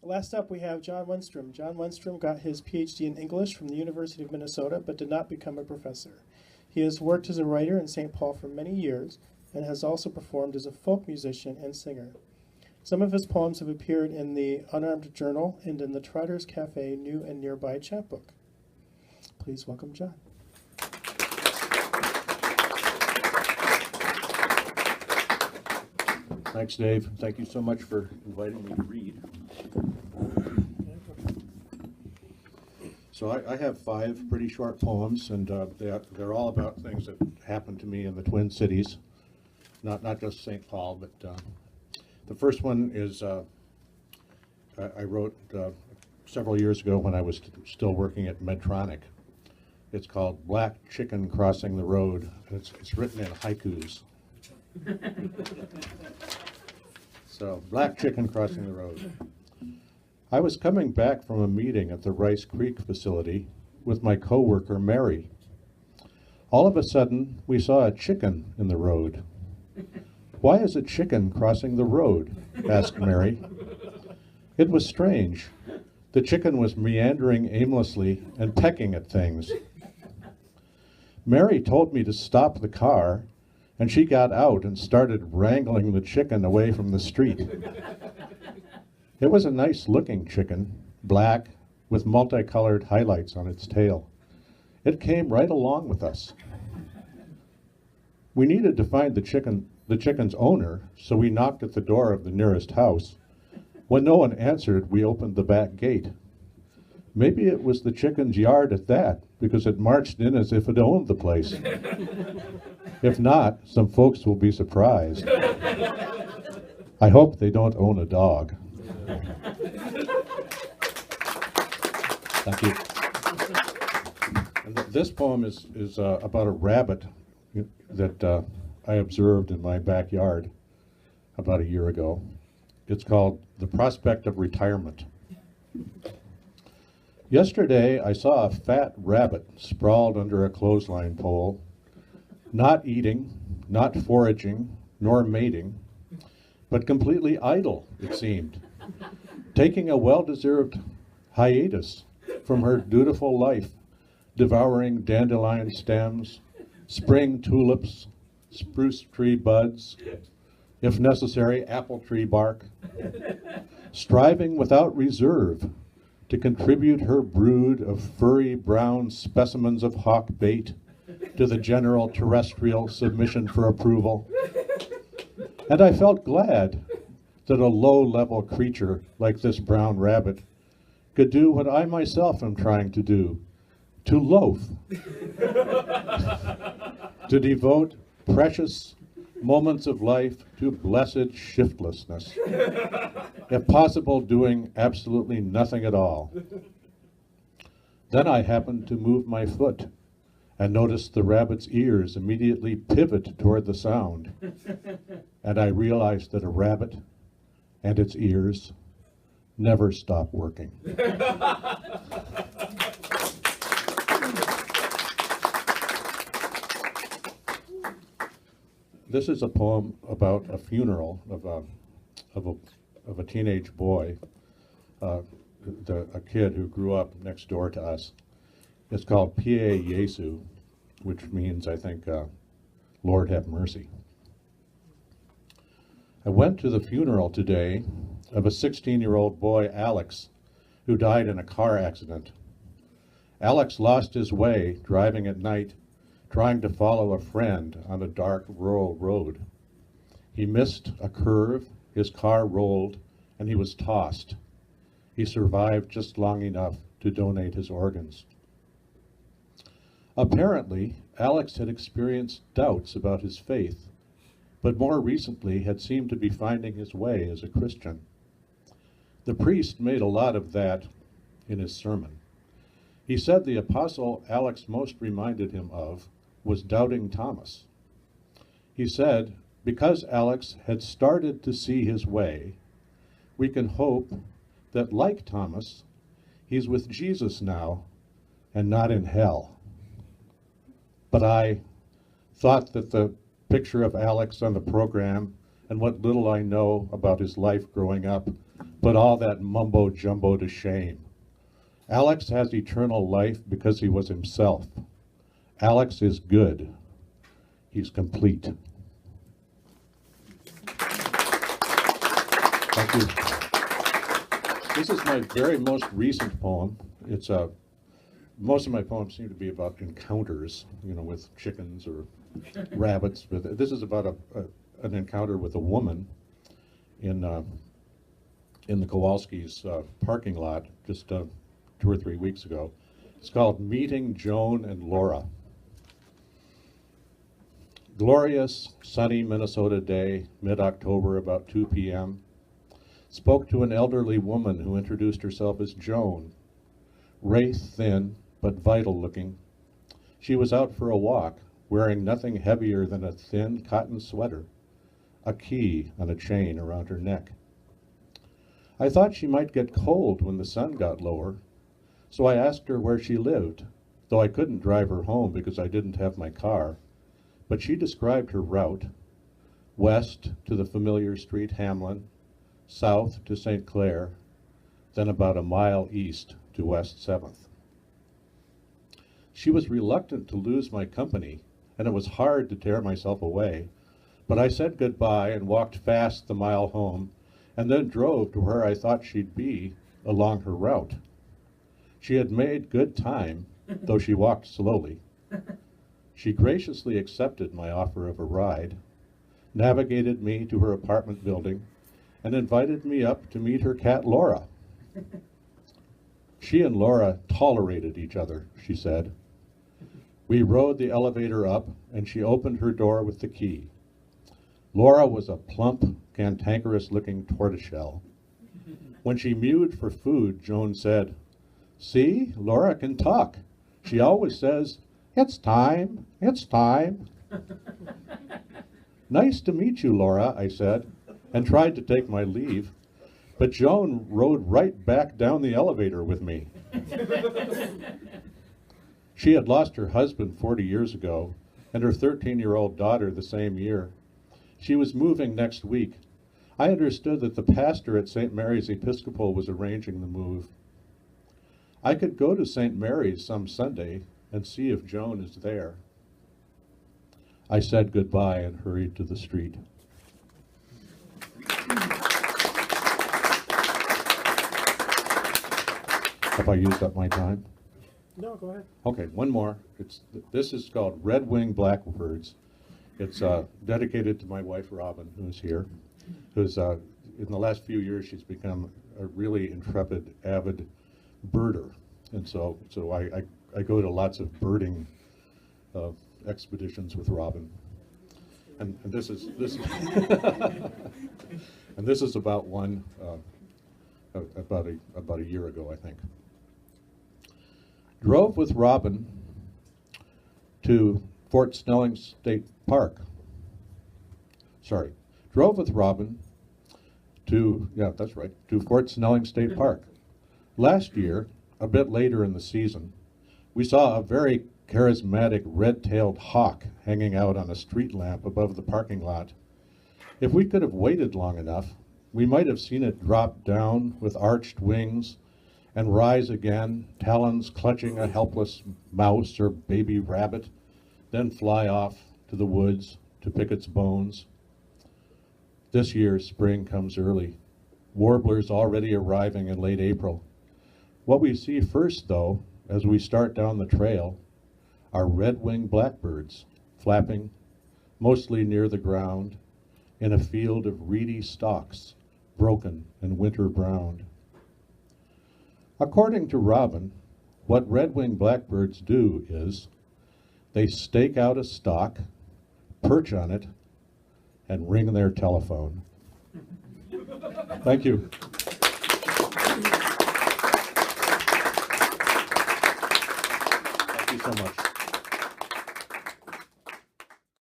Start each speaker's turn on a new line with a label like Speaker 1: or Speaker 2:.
Speaker 1: Last up, we have John Wenstrom. John Wenstrom got his PhD in English from the University of Minnesota, but did not become a professor. He has worked as a writer in St. Paul for many years and has also performed as a folk musician and singer. Some of his poems have appeared in the Unarmed Journal and in the Trotter's Cafe New and Nearby chapbook. Please welcome John.
Speaker 2: Thanks, Dave. Thank you so much for inviting me to read. So I have 5 pretty short poems, and they're all about things that happened to me in the Twin Cities, not just St. Paul, but the first one is I wrote several years ago when I was still working at Medtronic. It's called Black Chicken Crossing the Road, and it's written in haikus. So, Black Chicken Crossing the Road. I was coming back from a meeting at the Rice Creek facility with my coworker Mary. All of a sudden, we saw a chicken in the road. "Why is a chicken crossing the road?" asked Mary. It was strange. The chicken was meandering aimlessly and pecking at things. Mary told me to stop the car, and she got out and started wrangling the chicken away from the street. It was a nice-looking chicken, black, with multicolored highlights on its tail. It came right along with us. We needed to find the chicken's owner, so we knocked at the door of the nearest house. When no one answered, we opened the back gate. Maybe it was the chicken's yard at that, because it marched in as if it owned the place. If not, some folks will be surprised. I hope they don't own a dog. Thank you. And this poem is about a rabbit that I observed in my backyard about a year ago. It's called The Prospect of Retirement. Yesterday, I saw a fat rabbit sprawled under a clothesline pole, not eating, not foraging, nor mating, but completely idle, it seemed, taking a well-deserved hiatus from her dutiful life, devouring dandelion stems, spring tulips, spruce tree buds, if necessary, apple tree bark, striving without reserve to contribute her brood of furry brown specimens of hawk bait to the general terrestrial submission for approval. And I felt glad that a low-level creature like this brown rabbit could do what I myself am trying to do, to loaf, to devote precious moments of life to blessed shiftlessness, if possible doing absolutely nothing at all. Then I happened to move my foot and noticed the rabbit's ears immediately pivot toward the sound, and I realized that a rabbit and its ears never stop working. This is a poem about a funeral of a teenage boy, a kid who grew up next door to us. It's called Pie Jesu, which means, I think, Lord have mercy. I went to the funeral today of a 16-year-old boy, Alex, who died in a car accident. Alex lost his way driving at night, trying to follow a friend on a dark rural road. He missed a curve, his car rolled, and he was tossed. He survived just long enough to donate his organs. Apparently, Alex had experienced doubts about his faith, but more recently had seemed to be finding his way as a Christian. The priest made a lot of that in his sermon. He said the apostle Alex most reminded him of was doubting Thomas. He said, because Alex had started to see his way, we can hope that, like Thomas, he's with Jesus now and not in hell. But I thought that the picture of Alex on the program and what little I know about his life growing up put all that mumbo jumbo to shame. Alex has eternal life because he was himself. Alex is good. He's complete. Thank you. This is my very most recent poem. It's most of my poems seem to be about encounters, with chickens or rabbits. But this is about an encounter with a woman in the Kowalski's parking lot just 2 or 3 weeks ago. It's called Meeting Joan and Laura. Glorious, sunny Minnesota day, mid-October, about 2 p.m. Spoke to an elderly woman who introduced herself as Joan. Wraith-thin, but vital-looking. She was out for a walk, wearing nothing heavier than a thin cotton sweater, a key on a chain around her neck. I thought she might get cold when the sun got lower, so I asked her where she lived, though I couldn't drive her home because I didn't have my car. But she described her route: west to the familiar street Hamlin, south to St. Clair, then about a mile east to West 7th. She was reluctant to lose my company, and it was hard to tear myself away, but I said goodbye and walked fast the mile home, and then drove to where I thought she'd be along her route. She had made good time, though she walked slowly. She graciously accepted my offer of a ride, navigated me to her apartment building, and invited me up to meet her cat Laura. She and Laura tolerated each other, she said. We rode the elevator up, and she opened her door with the key. Laura was a plump, cantankerous-looking tortoiseshell. When she mewed for food, Joan said, "See, Laura can talk. She always says, 'It's time, it's time.'" "Nice to meet you, Laura," I said, and tried to take my leave, but Joan rode right back down the elevator with me. She had lost her husband 40 years ago, and her 13-year-old daughter the same year. She was moving next week. I understood that the pastor at St. Mary's Episcopal was arranging the move. I could go to St. Mary's some Sunday and see if Joan is there. I said goodbye and hurried to the street. Have I used up my time?
Speaker 1: No, go ahead.
Speaker 2: Okay, one more. This is called Red-Winged Blackbirds. It's dedicated to my wife, Robin, who's here, who's, in the last few years, she's become a really intrepid, avid birder. And so I go to lots of birding expeditions with Robin. And this is and this is about one about a year ago, I think. Drove with Robin to Fort Snelling State Park. Sorry, drove with Robin to Fort Snelling State Park. Last year, a bit later in the season, we saw a very charismatic red-tailed hawk hanging out on a street lamp above the parking lot. If we could have waited long enough, we might have seen it drop down with arched wings and rise again, talons clutching a helpless mouse or baby rabbit, then fly off to the woods to pick its bones. This year, spring comes early. Warblers already arriving in late April. What we see first, though, as we start down the trail, are red-winged blackbirds flapping, mostly near the ground, in a field of reedy stalks, broken and winter-browned. According to Robin, what red-winged blackbirds do is they stake out a stalk, perch on it, and ring their telephone. Thank you. Thank you so much.